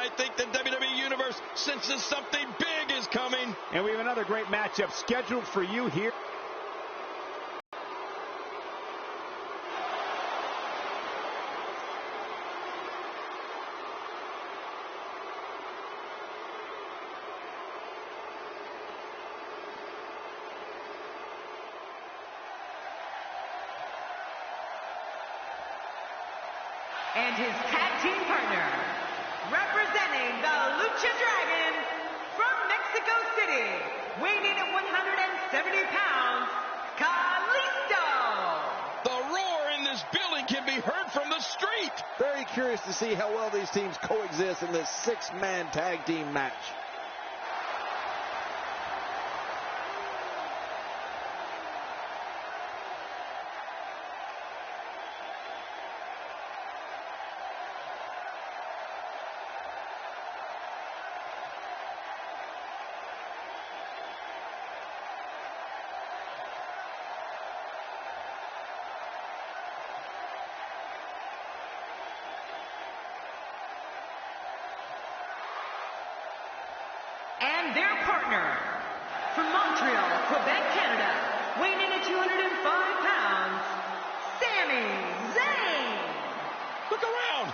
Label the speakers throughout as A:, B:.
A: I think the WWE Universe senses something big is coming.
B: And we have another great matchup scheduled for you here.
C: And his tag team partner, representing the Lucha Dragon from Mexico City, weighing in at 170 pounds, Kalisto.
A: The roar in this building can be heard from the street.
D: Very curious to see how well these teams coexist in this six-man tag team match.
C: And their partner, from Montreal, Quebec, Canada, weighing in at 205 pounds, Sami Zayn.
A: Look around.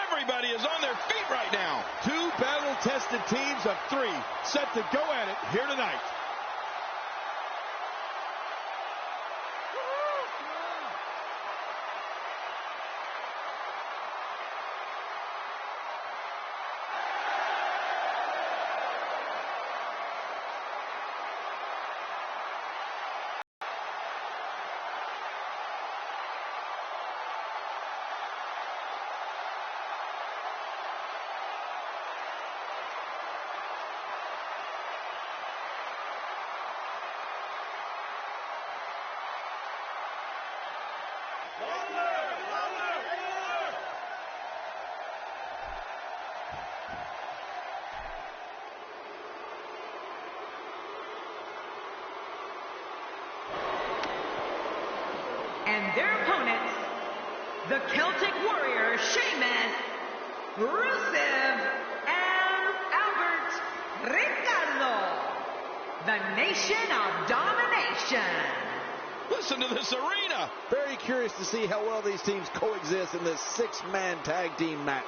A: Everybody is on their feet right now.
B: Two battle-tested teams of three set to go at it here tonight.
C: And their opponents, the Celtic Warrior, Sheamus, Rusev, and Albert Ricardo, the Nation of Domination.
A: Listen to this arena.
D: Very curious to see how well these teams coexist in this six-man tag team match.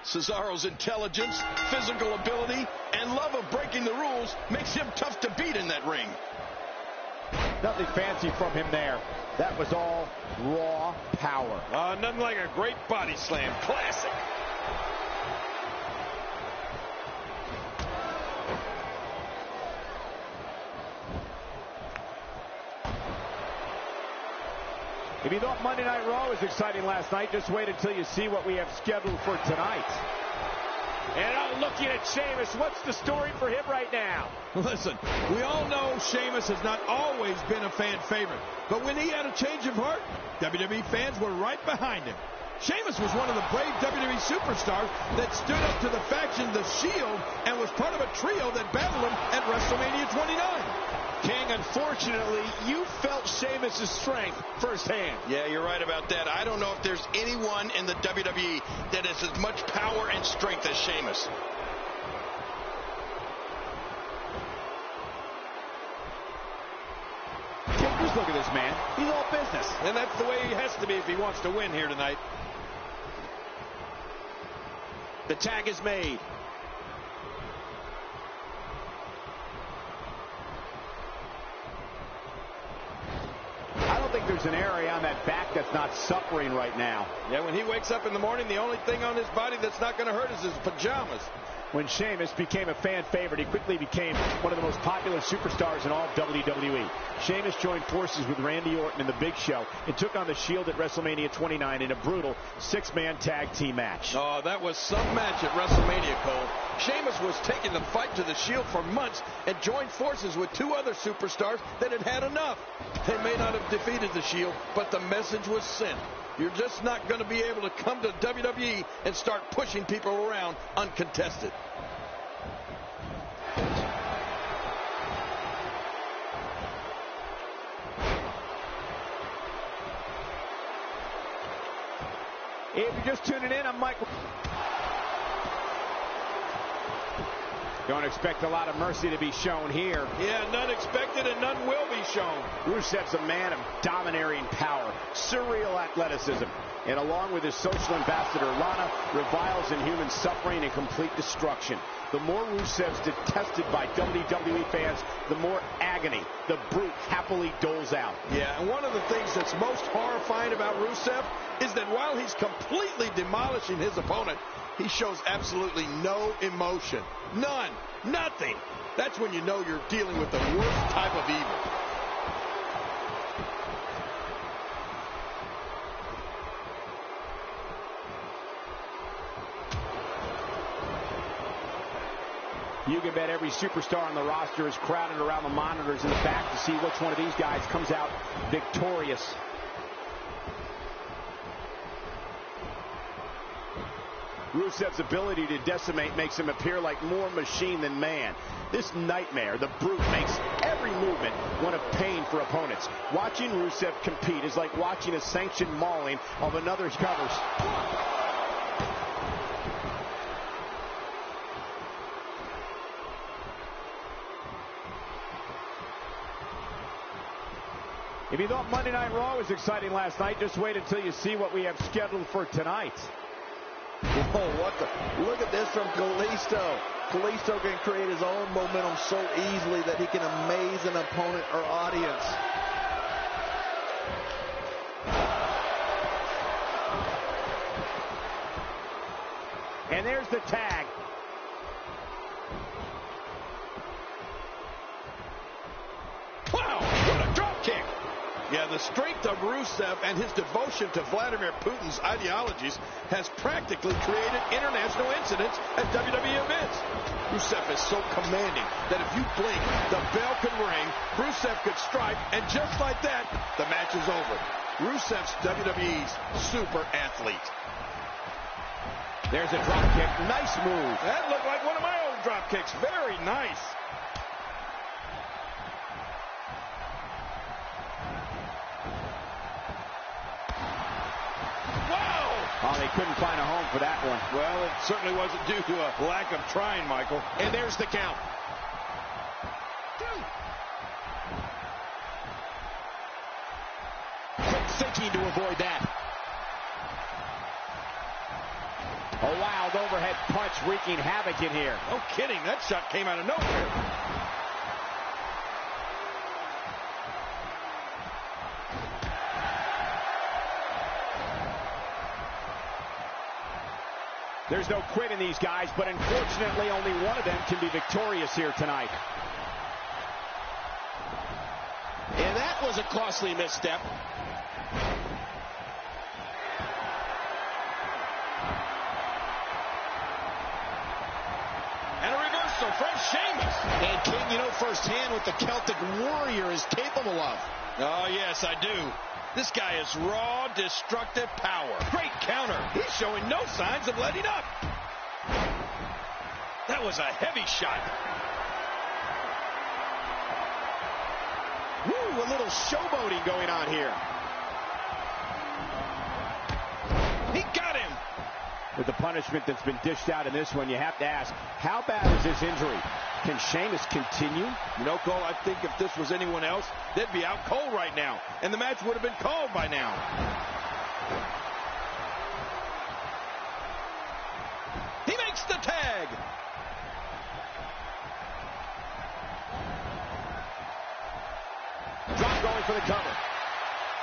A: Cesaro's intelligence, physical ability, and love of breaking the rules makes him tough to beat in that ring.
B: Nothing fancy from him there. That was all raw power.
A: Nothing like a great body slam. Classic.
B: If you thought Monday Night Raw was exciting last night, just wait until you see what we have scheduled for tonight. And looking at Sheamus, what's the story for him right now?
E: Listen, we all know Sheamus has not always been a fan favorite, but when he had a change of heart, WWE fans were right behind him. Sheamus was one of the brave WWE superstars that stood up to the faction The Shield and was part of a trio that battled him at WrestleMania 29.
B: King, unfortunately, you felt Sheamus' strength firsthand.
A: Yeah, you're right about that. I don't know if there's anyone in the WWE that has as much power and strength as Sheamus.
B: Just look at this man. He's all business.
E: And that's the way he has to be if he wants to win here tonight.
B: The tag is made. think there's an area on that back that's not suffering right now.
E: Yeah, when he wakes up in the morning, the only thing on his body that's not going to hurt is his pajamas.
B: When Sheamus became a fan favorite, he quickly became one of the most popular superstars in all of WWE. Sheamus joined forces with Randy Orton in the Big Show and took on the Shield at WrestleMania 29 in a brutal 6-man tag team match.
E: Oh, that was some match at WrestleMania, Cole. Sheamus was taking the fight to the Shield for months and joined forces with 2 other superstars that had had enough. They may not have defeated the Shield, but the message was sent. You're just not going to be able to come to WWE and start pushing people around uncontested.
B: If you're just tuning in, I'm Mike. Don't expect a lot of mercy to be shown here.
E: Yeah, none expected and none will be shown.
B: Rusev's a man of domineering power, surreal athleticism, and along with his social ambassador, Lana, reviles in human suffering and complete destruction. The more Rusev's detested by WWE fans, the more agony the brute happily doles out.
E: Yeah, and one of the things that's most horrifying about Rusev is that while he's completely demolishing his opponent, he shows absolutely no emotion. None. Nothing. That's when you know you're dealing with the worst type of evil.
B: You can bet every superstar on the roster is crowded around the monitors in the back to see which one of these guys comes out victorious. Rusev's ability to decimate makes him appear like more machine than man. This nightmare, the brute, makes every movement one of pain for opponents. Watching Rusev compete is like watching a sanctioned mauling of another's covers. If you thought Monday Night Raw was exciting last night, just wait until you see what we have scheduled for tonight.
D: Whoa, look at this from Kalisto. Kalisto can create his own momentum so easily that he can amaze an opponent or audience.
B: And there's the tag.
E: Wow, what a drop kick. Yeah, the strength of Rusev and his devotion to Vladimir Putin's ideologies has practically created international incidents at WWE events. Rusev is so commanding that if you blink, the bell can ring, Rusev could strike, and just like that, the match is over. Rusev's WWE's super athlete.
B: There's a drop kick. Nice move.
E: That looked like one of my old drop kicks. Very nice.
B: Oh, they couldn't find a home for that one.
E: Well, it certainly wasn't due to a lack of trying, Michael.
B: And there's the count. Quick thinking to avoid that. A wild overhead punch wreaking havoc in here.
E: No kidding, that shot came out of nowhere.
B: There's no quit in these guys, but unfortunately only one of them can be victorious here tonight.
F: And that was a costly misstep.
E: And a reversal from Sheamus.
F: And King, you know firsthand what the Celtic Warrior is capable of.
E: Oh, yes, I do. This guy is raw, destructive power. Great counter. He's showing no signs of letting up. That was a heavy shot.
B: Woo, a little showboating going on here.
E: He got him.
B: With the punishment that's been dished out in this one, you have to ask, how bad is this injury? Can Sheamus continue?
E: You know, Cole, I think if this was anyone else, they'd be out cold right now, and the match would have been called by now. He makes the tag.
B: Drop going for the cover.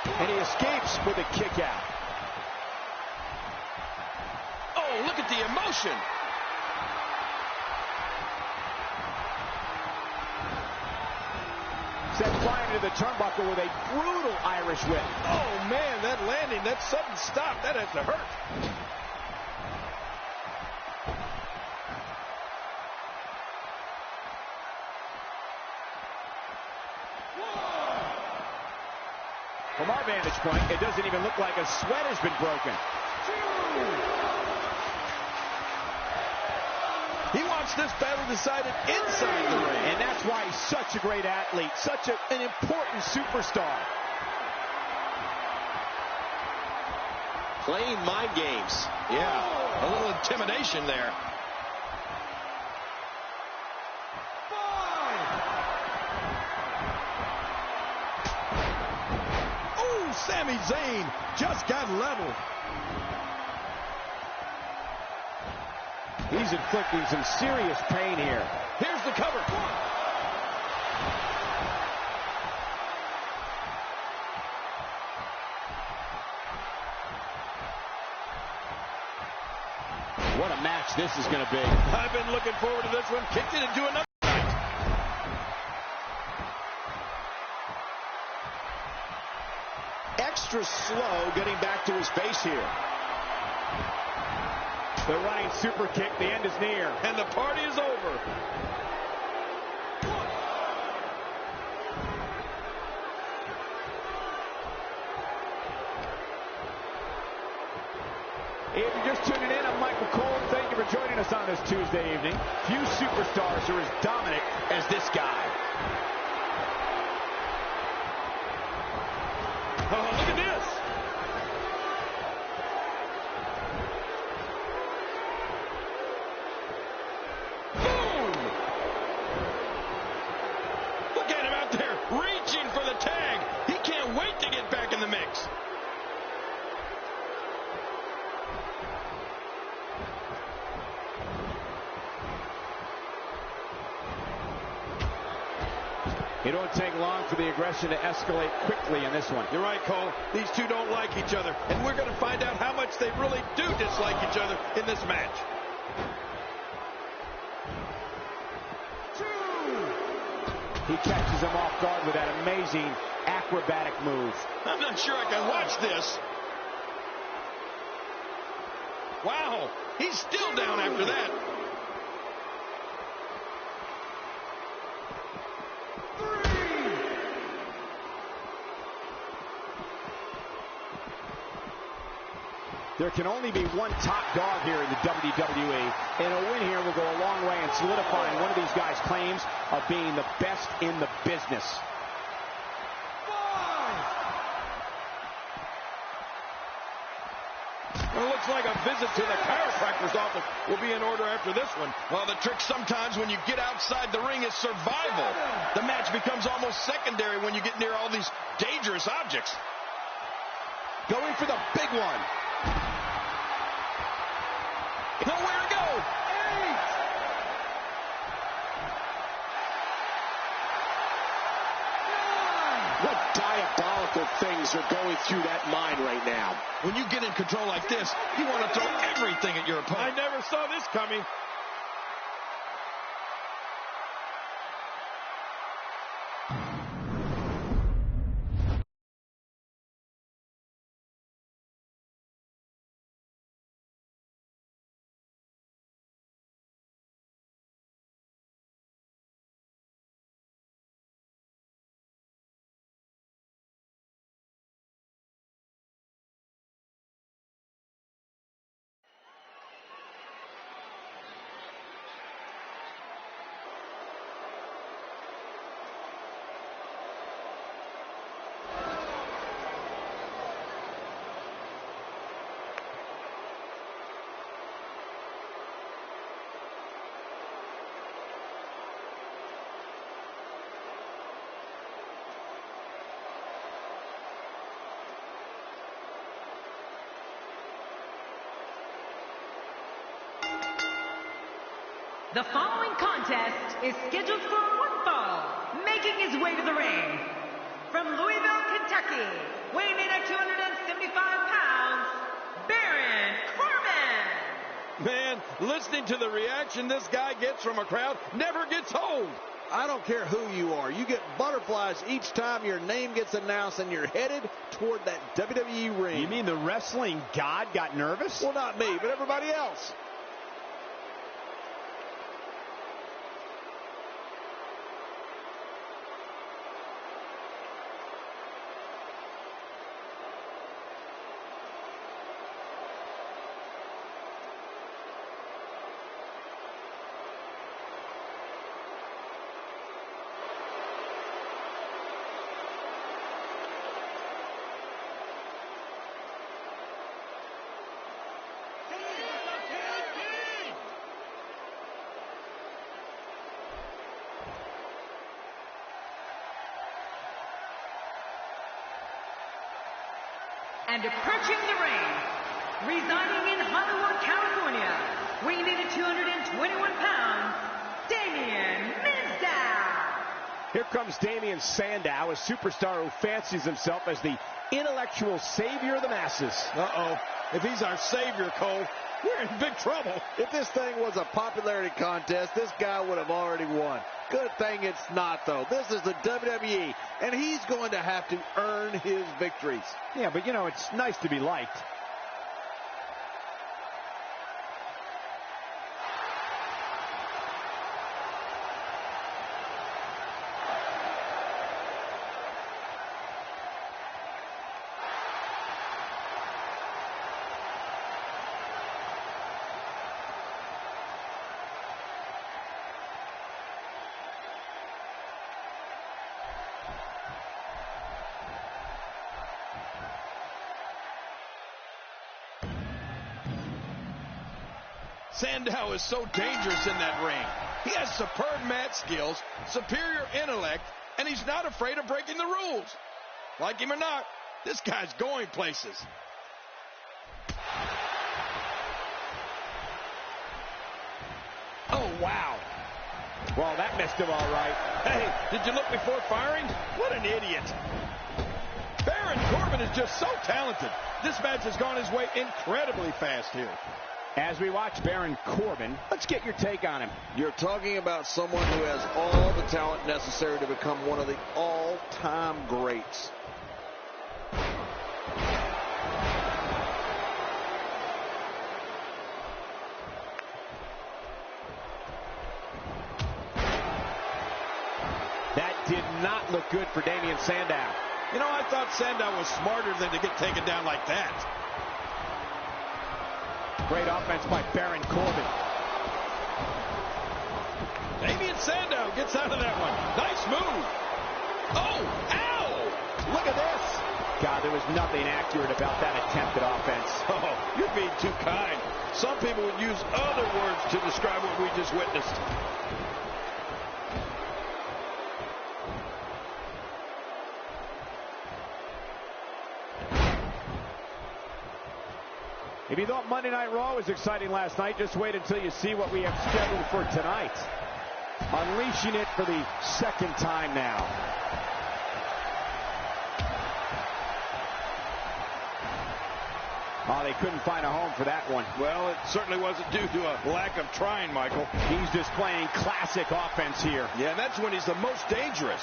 B: And he escapes with a kick out.
A: Oh, look at the emotion.
B: Sent flying into the turnbuckle with a brutal Irish whip.
E: Oh, man, that landing, that sudden stop, that has to hurt.
B: From our vantage point, it doesn't even look like a sweat has been broken.
E: He wants this battle decided inside the ring.
B: And that's why he's such a great athlete, such an important superstar.
A: Playing mind games. Yeah, a little intimidation there.
E: Sami Zayn just got leveled.
B: He's inflicting some serious pain here.
E: Here's the cover.
B: What a match this is going to be.
E: I've been looking forward to this one. Kicked it into another.
F: Extra slow getting back to his base here.
B: The running super kick, the end is near.
E: And the party is over.
B: If you're just tuning in, I'm Michael Cole. Thank you for joining us on this Tuesday evening. Few superstars are as dominant as this guy.
E: Oh, look at this. Boom! Look at him out there reaching for the tag. He can't wait to get back in the mix.
B: It don't take long for the aggression to escalate quickly in this one.
E: You're right, Cole. These two don't like each other, and we're going to find out how much they really do dislike each other in this match.
B: He catches him off guard with that amazing acrobatic move.
E: I'm not sure I can watch this. Wow, he's still down after that.
B: There can only be one top dog here in the WWE, and a win here will go a long way in solidifying one of these guys' claims of being the best in the business.
E: Well, it looks like a visit to the chiropractor's office will be in order after this one. Well, the trick sometimes when you get outside the ring is survival. The match becomes almost secondary when you get near all these dangerous objects.
F: Going for the big one.
E: Nowhere to go. 8.
F: What diabolical things are going through that mind right now?
A: When you get in control like this, you want to throw everything at your
E: I
A: opponent.
E: never saw this coming.
C: The following contest is scheduled for one fall, making his way to the ring. From Louisville, Kentucky, weighing in at 275 pounds, Baron Corbin.
E: Man, listening to the reaction this guy gets from a crowd never gets old.
D: I don't care who you are. You get butterflies each time your name gets announced and you're headed toward that WWE ring.
B: You mean the wrestling god got nervous?
D: Well, not me, but everybody else.
C: And approaching the ring, residing in Hollywood, California, weighing in at 221 pounds, Damien Mizdow.
B: Here comes Damien Sandow, a superstar who fancies himself as the intellectual savior of the masses.
E: Uh-oh. If he's our savior, Cole, we're in big trouble.
D: If this thing was a popularity contest, this guy would have already won. Good thing it's not, though. This is the WWE, and he's going to have to earn his victories.
B: Yeah, but, you know, it's nice to be liked.
E: Sandow is so dangerous in that ring. He has superb mat skills, superior intellect, and he's not afraid of breaking the rules. Like him or not, this guy's going places. Oh, wow.
B: Well, that missed him all right.
E: Hey, did you look before firing? What an idiot. Baron Corbin is just so talented. This match has gone his way incredibly fast here.
B: As we watch Baron Corbin, let's get your take on him.
D: You're talking about someone who has all the talent necessary to become one of the all-time greats.
B: That did not look good for Damien Sandow.
E: You know, I thought Sandow was smarter than to get taken down like that.
B: Great offense by Baron Corbin.
E: Damien Sandow gets out of that one. Nice move. Oh, ow! Look at this.
B: God, there was nothing accurate about that attempted offense.
E: Oh, you're being too kind. Some people would use other words to describe what we just witnessed.
B: If you thought Monday Night Raw was exciting last night, just wait until you see what we have scheduled for tonight. Unleashing it for the second time now. Oh, they couldn't find a home for that one.
E: Well, it certainly wasn't due to a lack of trying, Michael.
B: He's displaying classic offense here.
E: Yeah, that's when he's the most dangerous.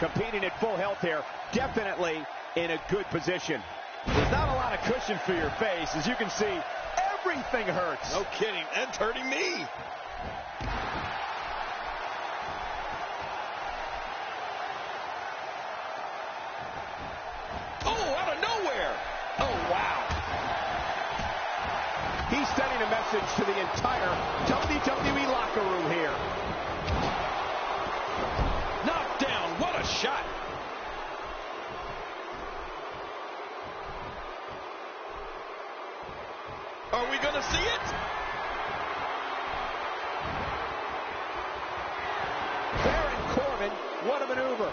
B: Competing at full health here, definitely in a good position. There's not a lot of cushion for your face. As you can see, everything hurts.
E: No kidding, that's hurting me. Oh, out of nowhere. Oh, wow.
B: He's sending a message to the entire WWE locker room here.
E: Knocked down, what a shot. Are we going to see it?
B: Baron Corbin, what a maneuver.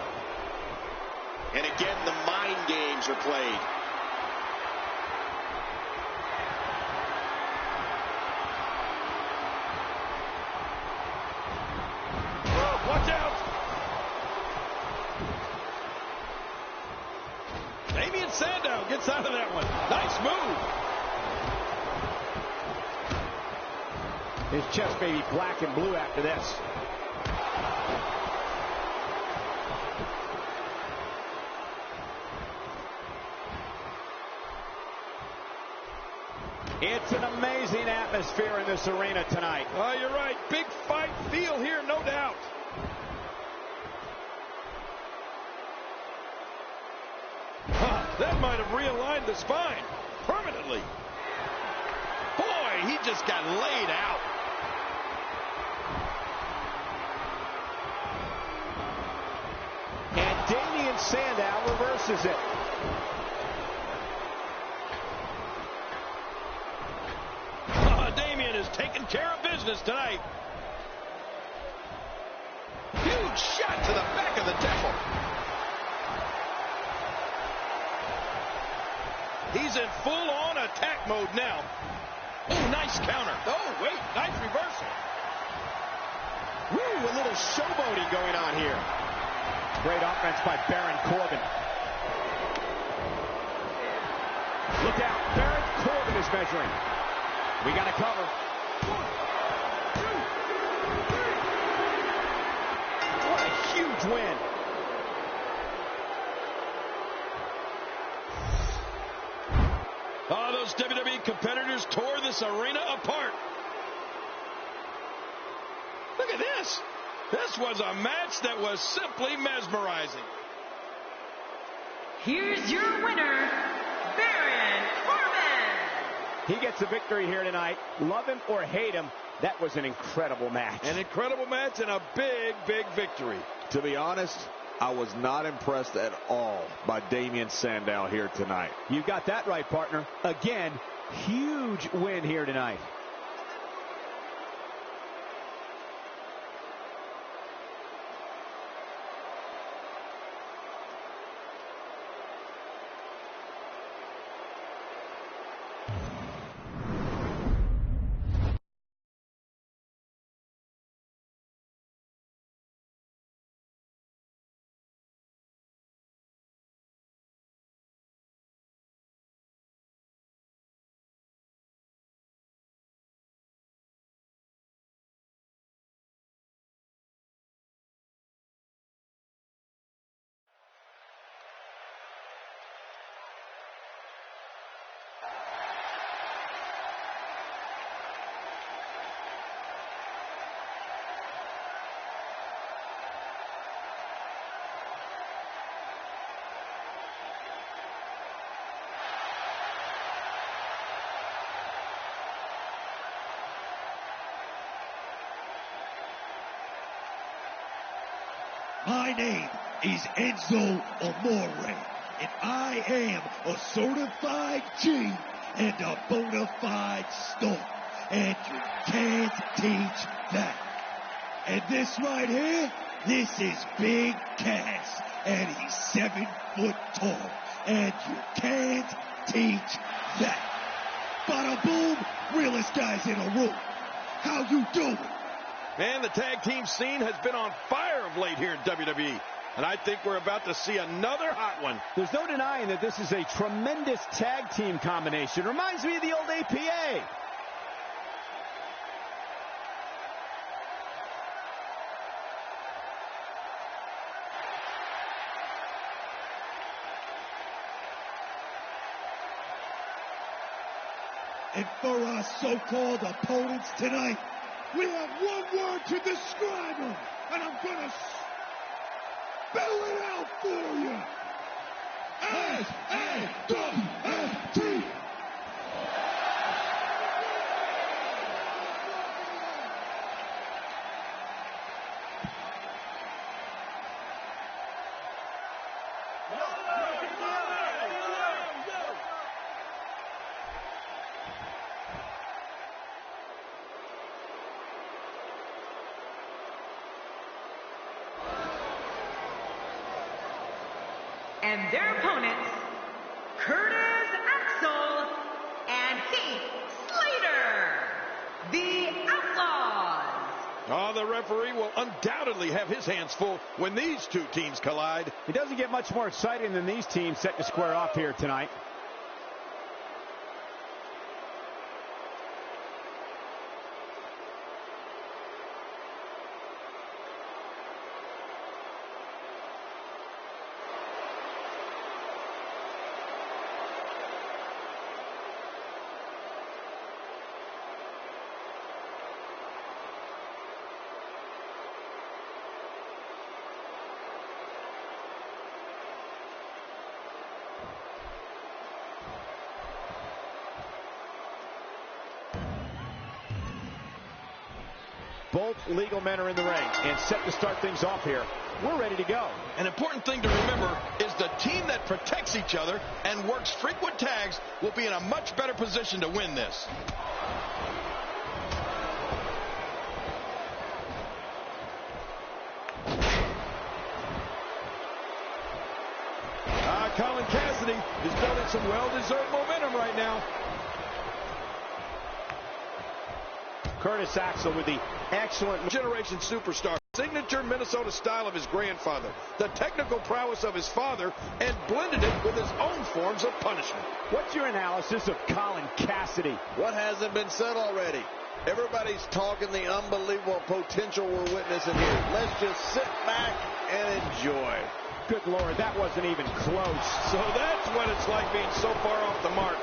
F: And again, the mind games are played.
E: and Sandow gets out of that one. Nice move.
B: His chest may be black and blue after this. It's an amazing atmosphere in this arena tonight.
E: Oh, you're right. Big fight feel here, no doubt. That might have realigned the spine permanently. Boy, he just got laid out.
B: And Damien Sandow reverses it.
E: Damien is taking care of business tonight. Huge shot to the back of the temple. He's in full-on attack mode now. Oh, nice counter. Oh, wait, nice reversal.
B: Woo, a little showboating going on here. Great offense by Baron Corbin. Look out, Baron Corbin is measuring. We got to cover. 1, 2, 3. What a huge win.
E: Oh, those WWE competitors tore this arena apart. Look at this. This was a match that was simply mesmerizing.
C: Here's your winner, Baron Corbin.
B: He gets a victory here tonight. Love him or hate him, that was an incredible match.
E: An incredible match and a big, big victory.
D: To be honest, I was not impressed at all by Damien Sandow here tonight.
B: You got that right, partner. Again, huge win here tonight.
G: My name is Enzo Amore, and I am a certified G and a bona fide star, and you can't teach that. And this right here, this is Big Cass, and he's 7 foot tall, and you can't teach that. Bada boom, realest guys in the room. How you doing?
E: Man, the tag team scene has been on fire of late here in WWE. And I think we're about to see another hot one.
B: There's no denying that this is a tremendous tag team combination. Reminds me of the old APA.
G: And for our so-called opponents tonight, we have one word to describe them, and I'm gonna spell it out for you. S-A-W-F-T.
C: And their opponents, Curtis Axel and Heath Slater, the Outlaws.
E: Oh, the referee will undoubtedly have his hands full when these two teams collide.
B: It doesn't get much more exciting than these teams set to square off here tonight. Both legal men are in the ring and set to start things off here. We're ready to go.
A: An important thing to remember is the team that protects each other and works frequent tags will be in a much better position to win this.
E: Colin Cassidy is building some well-deserved momentum right now.
B: Curtis Axel with the excellent
E: generation superstar, signature Minnesota style of his grandfather, the technical prowess of his father, and blended it with his own forms of punishment.
B: What's your analysis of Colin Cassidy?
D: What hasn't been said already? Everybody's talking the unbelievable potential we're witnessing here. Let's just sit back and enjoy.
B: Good Lord, that wasn't even close.
E: So that's what it's like being so far off the mark.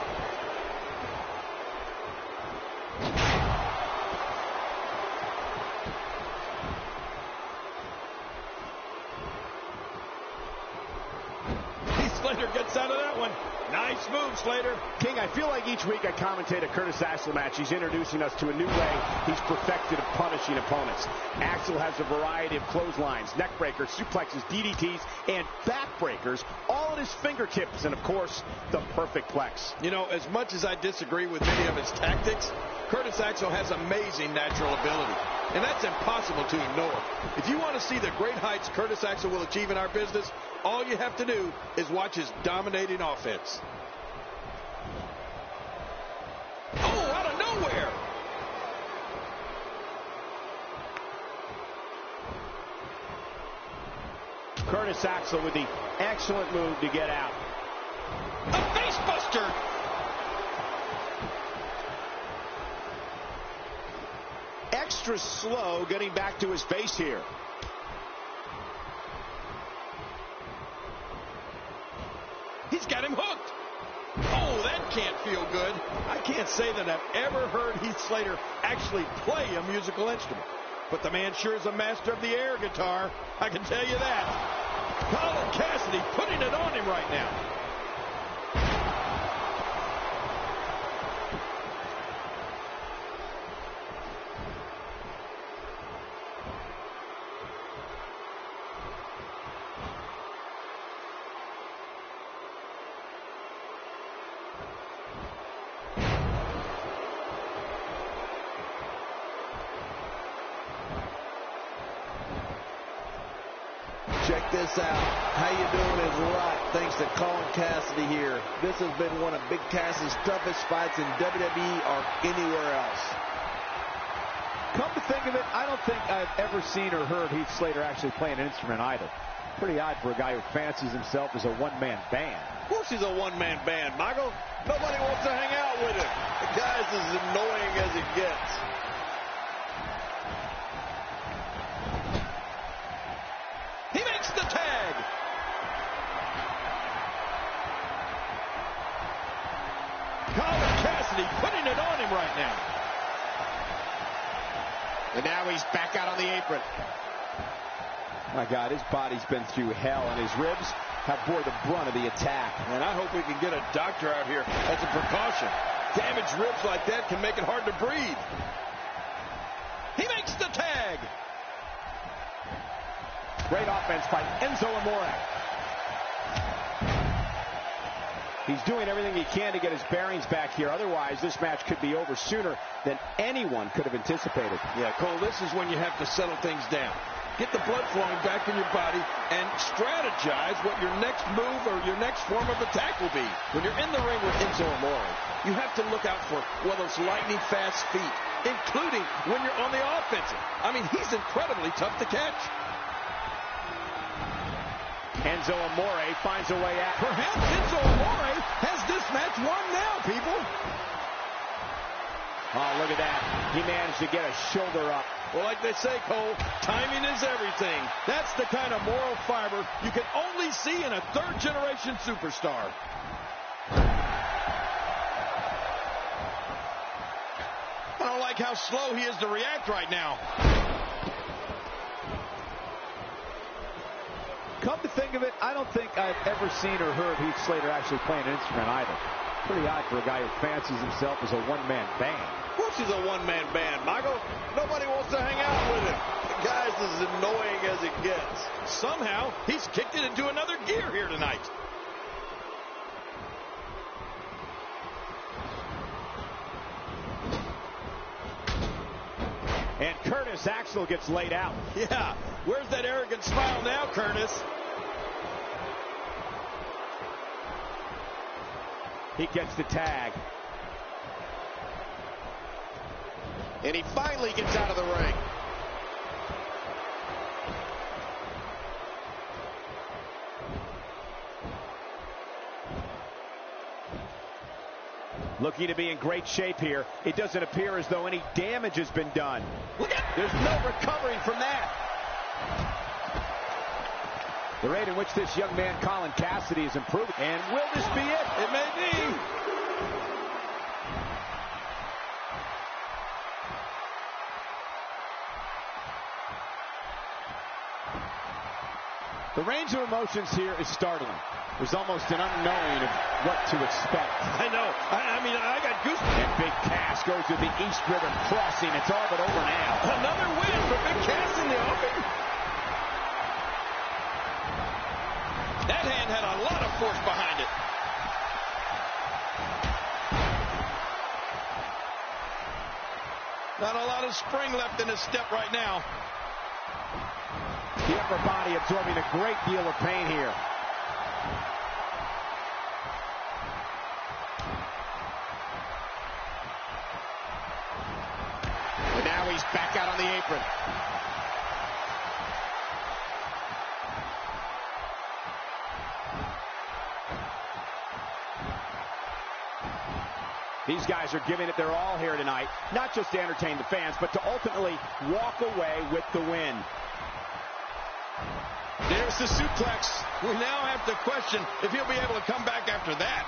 E: Slater gets out of that one. Nice move, Slater.
B: King, I feel like each week I commentate a Curtis Axel match. He's introducing us to a new way he's perfected of punishing opponents. Axel has a variety of clotheslines, neck breakers, suplexes, DDTs, and backbreakers, all at his fingertips, and of course, the perfect plex.
E: You know, as much as I disagree with many of his tactics, Curtis Axel has amazing natural ability, and that's impossible to ignore. If you want to see the great heights Curtis Axel will achieve in our business, all you have to do is watch his dominating offense. Oh, out of nowhere!
B: Curtis Axel with the excellent move to get out.
A: A face buster!
B: Extra slow getting back to his base here.
A: He's got him hooked. Oh, that can't feel good.
E: I can't say that I've ever heard Heath Slater actually play a musical instrument. But the man sure is a master of the air guitar. I can tell you that. Colin Cassidy putting it on him right now.
D: Check this out. How you doing is right, thanks to Colin Cassidy here. This has been one of Big Cass's toughest fights in WWE or anywhere else.
B: Come to think of it, I don't think I've ever seen or heard Heath Slater actually play an instrument either. Pretty odd for a guy who fancies himself as a one-man band.
D: Of course he's a one-man band, Michael. Nobody wants to hang out with him. The guy's as annoying as it gets.
A: He makes the tag.
E: Colin Cassidy putting it on him right now.
B: And now he's back out on the apron. My God, his body's been through hell, and his ribs have bore the brunt of the attack.
E: And I hope we can get a doctor out here as a precaution. Damaged ribs like that can make it hard to breathe.
A: He makes the tag.
B: Great offense by Enzo Amore. He's doing everything he can to get his bearings back here. Otherwise, this match could be over sooner than anyone could have anticipated.
E: Yeah, Cole, this is when you have to settle things down. get the blood flowing back in your body, and strategize what your next move or your next form of attack will be. When you're in the ring with Enzo Amore, you have to look out for, well, those lightning fast feet, including when you're on the offensive. I mean, he's incredibly tough to catch.
B: Enzo Amore finds a way out.
E: Perhaps Enzo Amore has this match won now, people.
B: Oh, look at that. He managed to get a shoulder up.
E: Well, like they say, Cole, timing is everything. That's the kind of moral fiber you can only see in a third-generation superstar. I don't like how slow he is to react right now.
H: Come to think of it, I don't think I've ever seen or heard Heath Slater actually playing an instrument either. Pretty odd for a guy who fancies himself as a one-man band.
D: Of course he's a one-man band, Michael. Nobody wants to hang out with him. The guy's as annoying as it gets.
E: Somehow, he's kicked it into another gear here tonight.
B: And Curtis Axel gets laid out.
E: Yeah, where's that arrogant smile now, Curtis?
B: He gets the tag.
F: And he finally gets out of the ring.
B: Looking to be in great shape here. It doesn't appear as though any damage has been done. There's no recovering from that. The rate in which this young man, Colin Cassidy, is improving. And will this be it?
E: It may be.
B: The range of emotions here is startling. There's almost an unknowing of what to expect.
E: I know. I mean, I got goosebumps.
B: And Big Cass goes to the East River Crossing. It's all but over now.
E: Another win for Big Cass in the open. That hand had a lot of force behind it. Not a lot of spring left in his step right now.
B: The upper body absorbing a great deal of pain here.
F: And now he's back out on the apron.
B: These guys are giving it their all here tonight, not just to entertain the fans, but to ultimately walk away with the win.
F: There's the suplex.
E: We now have to question if he'll be able to come back after that.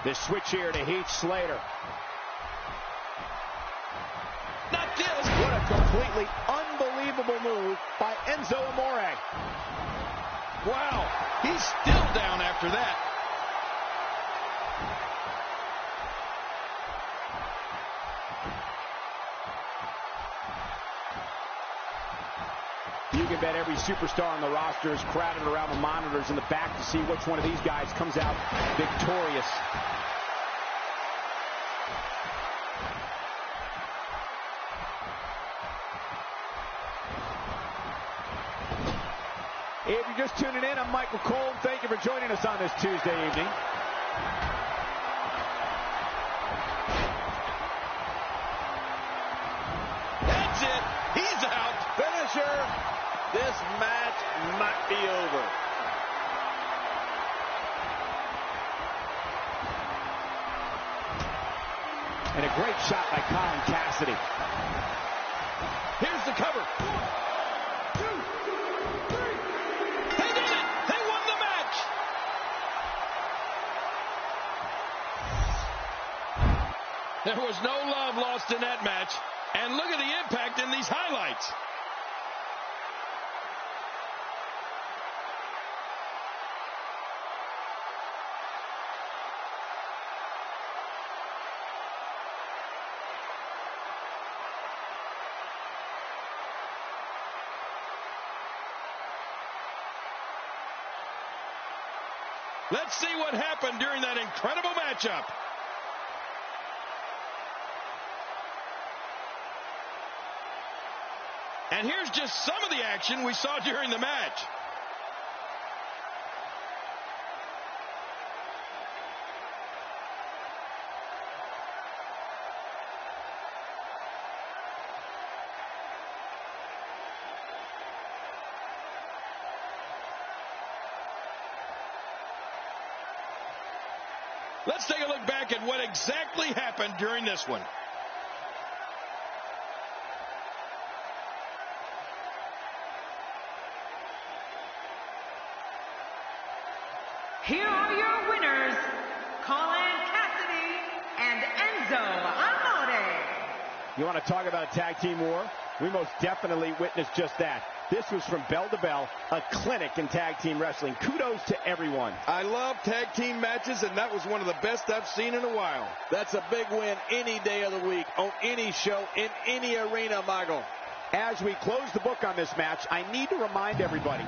B: The switch here to Heath Slater.
E: Not this.
B: What a completely unbelievable move by Enzo Amore.
E: Wow, he's still down after that.
B: You can bet every superstar on the roster is crowded around the monitors in the back to see which one of these guys comes out victorious. If you're just tuning in, I'm Michael Cole. Thank you for joining us on this Tuesday evening.
E: That's it. He's out.
D: Finisher. This match might be over.
B: And a great shot by Colin Cassidy.
E: Here's the cover. 1, 2, 3. They did it. They won the match. There was no love lost in that match. And look at the impact in these highlights. Let's see what happened during that incredible matchup.
A: And here's just some of the action we saw during the match. Let's take a look back at what exactly happened during this one.
C: Here are your winners, Colin Cassidy and Enzo Amore.
B: You want to talk about a tag team war? We most definitely witnessed just that. This was from bell to bell, a clinic in tag team wrestling. Kudos to everyone.
E: I love tag team matches, and that was one of the best I've seen in a while.
D: That's a big win any day of the week, on any show, in any arena, Michael.
B: As we close the book on this match, I need to remind everybody.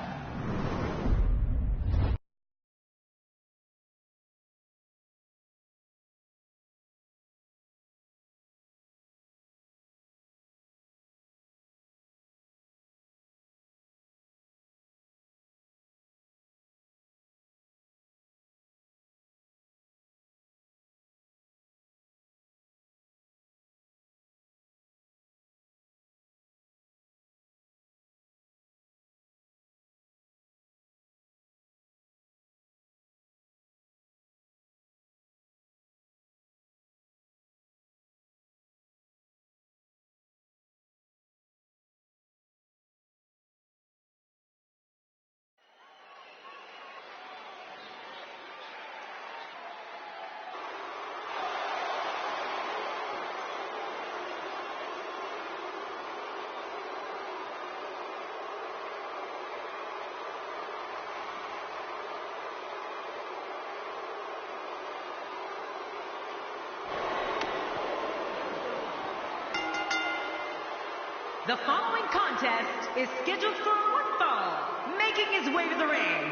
C: The following contest is scheduled for one fall, making his way to the ring,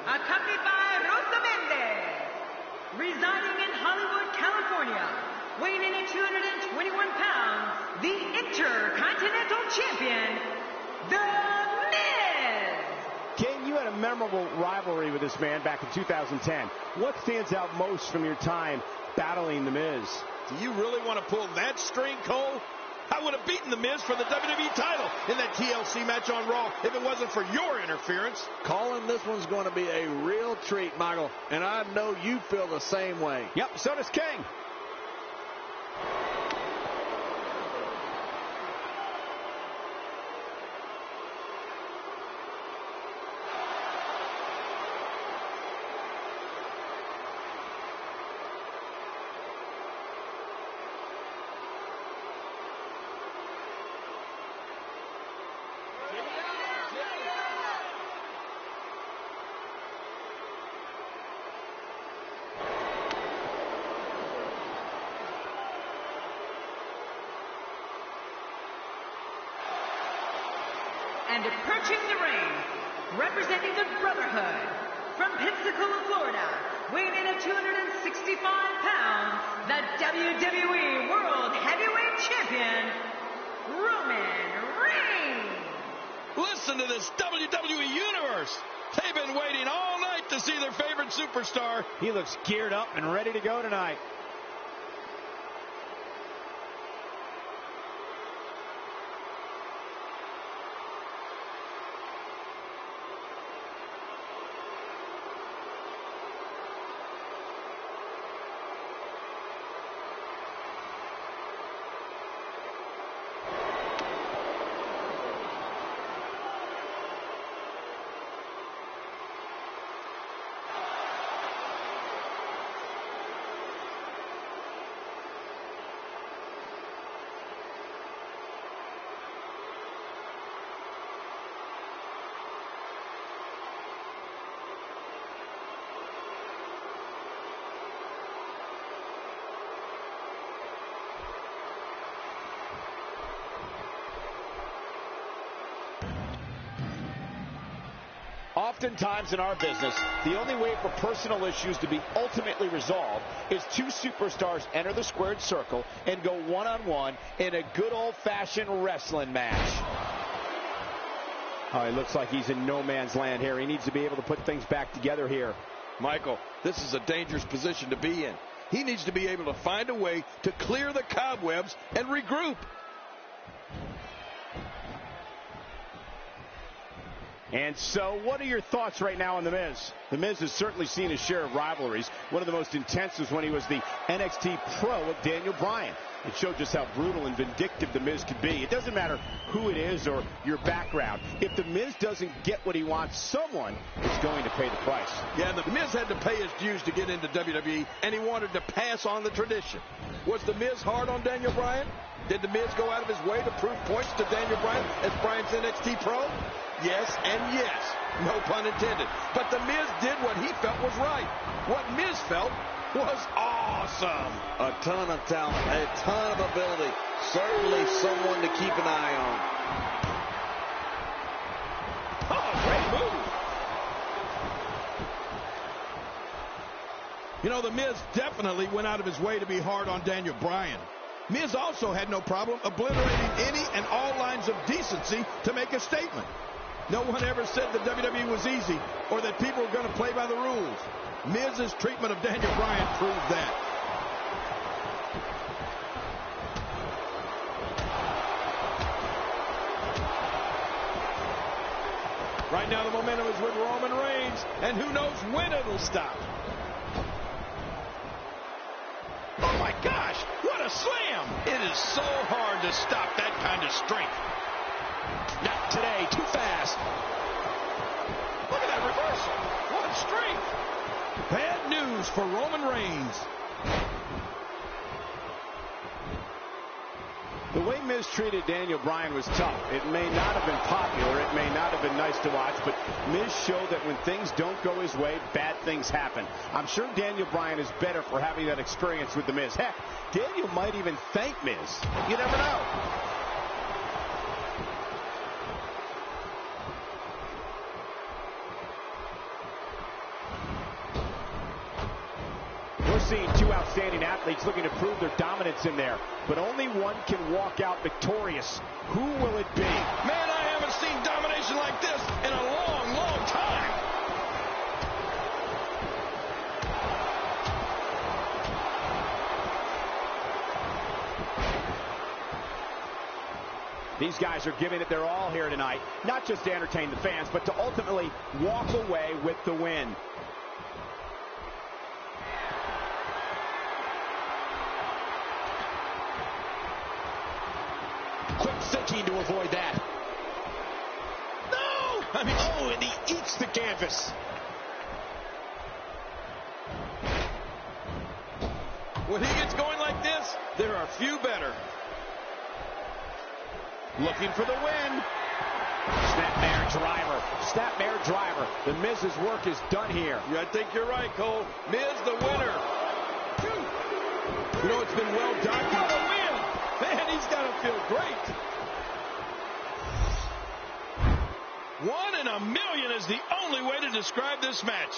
C: accompanied by Rosa Mendez, residing in Hollywood, California, weighing in at 221 pounds, the Intercontinental Champion, The Miz.
B: King, you had a memorable rivalry with this man back in 2010. What stands out most from your time battling The Miz?
E: Do you really want to pull that string, Cole? I would have beaten The Miz for the WWE title in that TLC match on Raw if it wasn't for your interference.
D: Colin, this one's going to be a real treat, Michael, and I know you feel the same way.
B: Yep, so does King.
C: And approaching the ring, representing the Brotherhood, from Pensacola, Florida, weighing in at 265 pounds, the WWE World Heavyweight Champion, Roman Reigns.
A: Listen to this WWE Universe. They've been waiting all night to see their favorite superstar.
B: He looks geared up and ready to go tonight. Oftentimes in our business, the only way for personal issues to be ultimately resolved is two superstars enter the squared circle and go one-on-one in a good old-fashioned wrestling match. Oh, it looks like he's in no man's land here. He needs to be able to put things back together here.
E: Michael, this is a dangerous position to be in. He needs to be able to find a way to clear the cobwebs and regroup.
B: And so, what are your thoughts right now on The Miz? The Miz has certainly seen his share of rivalries. One of the most intense was when he was the NXT Pro of Daniel Bryan. It showed just how brutal and vindictive The Miz could be. It doesn't matter who it is or your background. If The Miz doesn't get what he wants, someone is going to pay the price.
E: Yeah, The Miz had to pay his dues to get into WWE, and he wanted to pass on the tradition. Was The Miz hard on Daniel Bryan? Did The Miz go out of his way to prove points to Daniel Bryan as Bryan's NXT Pro? Yes and yes. No pun intended. But The Miz did what he felt was right. What Miz felt was awesome.
D: A ton of talent, a ton of ability. Certainly someone to keep an eye on.
E: Oh, great move. You know, The Miz definitely went out of his way to be hard on Daniel Bryan. Miz also had no problem obliterating any and all lines of decency to make a statement. No one ever said that WWE was easy or that people were going to play by the rules. Miz's treatment of Daniel Bryan proved that. Right now the momentum is with Roman Reigns, and who knows when it'll stop. Oh my gosh, what a slam! It is so hard to stop that kind of strength.
F: Not today, too fast.
E: Look at that reversal. What strength. Bad news for Roman Reigns.
B: The way Miz treated Daniel Bryan was tough. It may not have been popular. It may not have been nice to watch, but Miz showed that when things don't go his way, bad things happen. I'm sure Daniel Bryan is better for having that experience with The Miz. Heck, Daniel might even thank Miz. You never know. We're seeing two outstanding athletes looking to prove their dominance in there, but only one can walk out victorious. Who will it be?
E: Man, I haven't seen domination like this in a long, long time.
B: These guys are giving it their all here tonight, not just to entertain the fans, but to ultimately walk away with the win.
F: Quick thinking to avoid that.
E: No!
F: And he eats the canvas.
E: When he gets going like this, there are few better.
B: Looking for the win. Snapmare driver. Snapmare driver. The Miz's work is done here.
E: Yeah, I think you're right, Cole. Miz the winner. You know, it's been well documented. What a win! Man, he's got to feel great. 1 in a million is the only way to describe this match.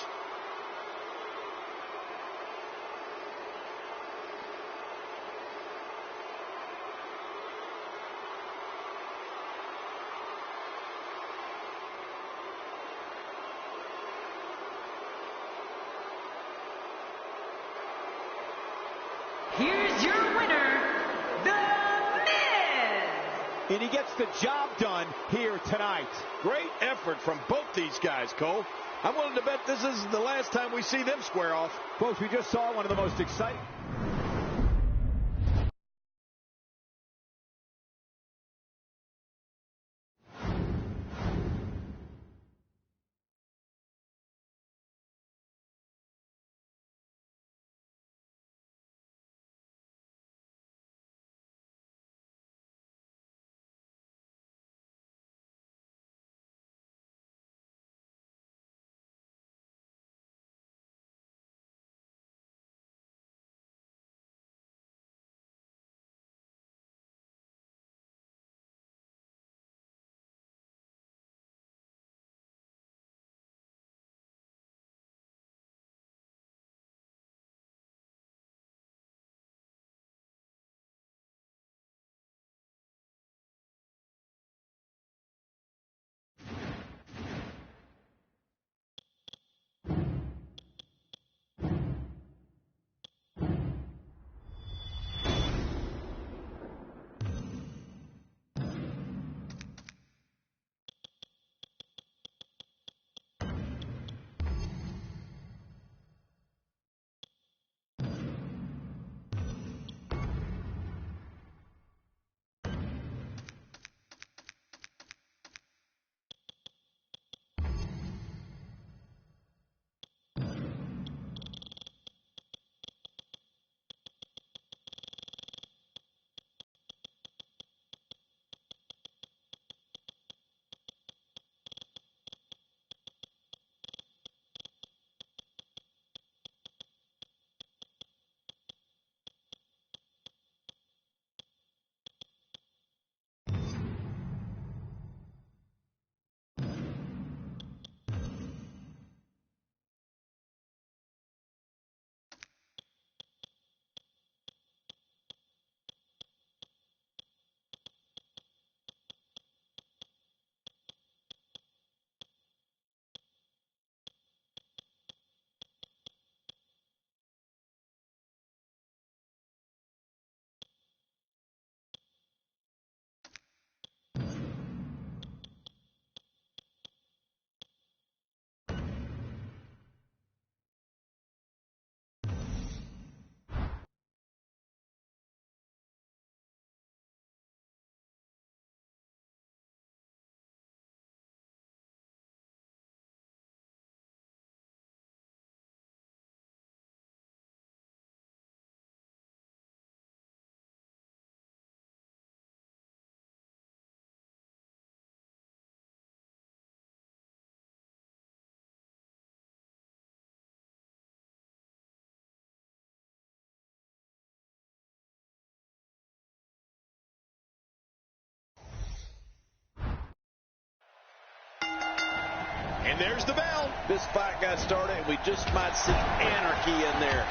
C: Here's your winner, The Miz!
B: And he gets the job done here tonight.
E: Great effort from both these guys, Cole. I'm willing to bet this isn't the last time we see them square off.
B: Folks, we just saw one of the most exciting
F: And there's the bell.
D: This fight got started, and we just might see anarchy in there.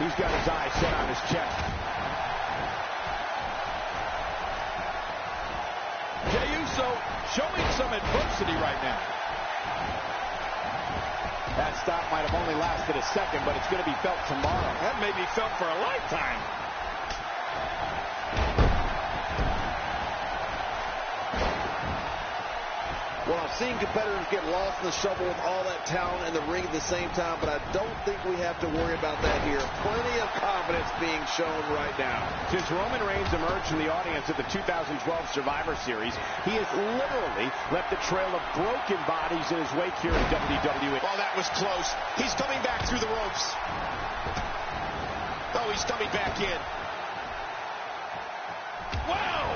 B: He's got his eyes set on his chest.
E: Jey Uso showing some adversity right now.
B: That stop might have only lasted a second, but it's going to be felt tomorrow.
E: That may be felt for a lifetime.
D: Well, I've seen competitors get lost in the shuffle with all that talent in the ring at the same time, but I don't think we have to worry about that here. Plenty of confidence being shown right now.
B: Since Roman Reigns emerged from the audience at the 2012 Survivor Series, he has literally left a trail of broken bodies in his wake here in WWE.
F: Oh, that was close. He's coming back through the ropes. Oh, he's coming back in.
E: Wow!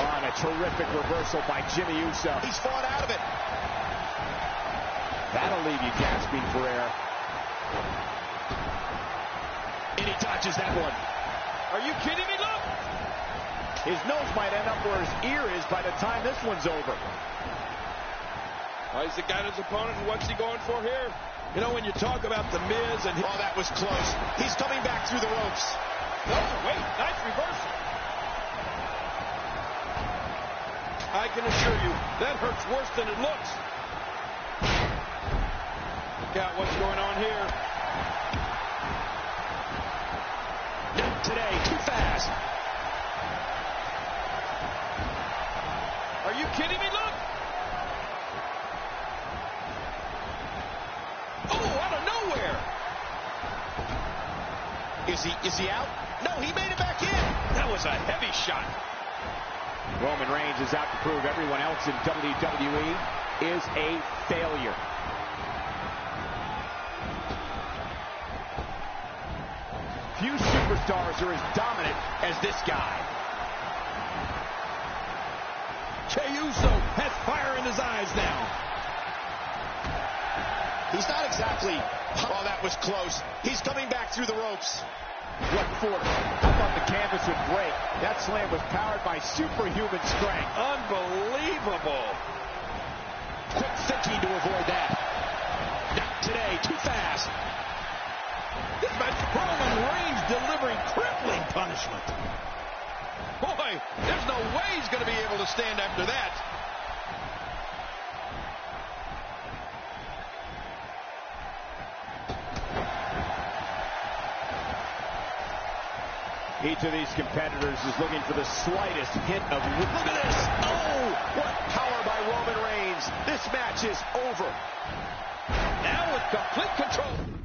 B: On a terrific reversal by Jimmy Uso.
F: He's fought out of it.
B: That'll leave you gasping for air.
F: And he dodges that one.
E: Are you kidding me? Look!
B: His nose might end up where his ear is by the time this one's over.
E: Well, he's got his opponent, and what's he going for here? You know, when you talk about The Miz and...
F: Oh, that was close. He's coming back through the ropes.
E: No, wait, nice reversal. I can assure you, that hurts worse than it looks. Look out what's going on here.
F: Not today, too fast.
E: Are you kidding me? Look! Oh, out of nowhere!
F: Is he out? No, he made it back in.
E: That was a heavy shot.
B: Roman Reigns is out to prove everyone else in WWE is a failure. Few superstars are as dominant as this guy.
E: Jey Uso has fire in his eyes now.
F: He's not exactly... Oh, that was close. He's coming back through the ropes.
B: What for? I thought the canvas would break. That slam was powered by superhuman strength.
E: Unbelievable.
F: Quick thinking to avoid that. Not today. Too fast.
E: This match, Roman Reigns delivering crippling punishment. Boy, there's no way he's going to be able to stand after that.
B: Each of these competitors is looking for the slightest hint of... Look at this! Oh! What power by Roman Reigns! This match is over.
E: Now with complete control.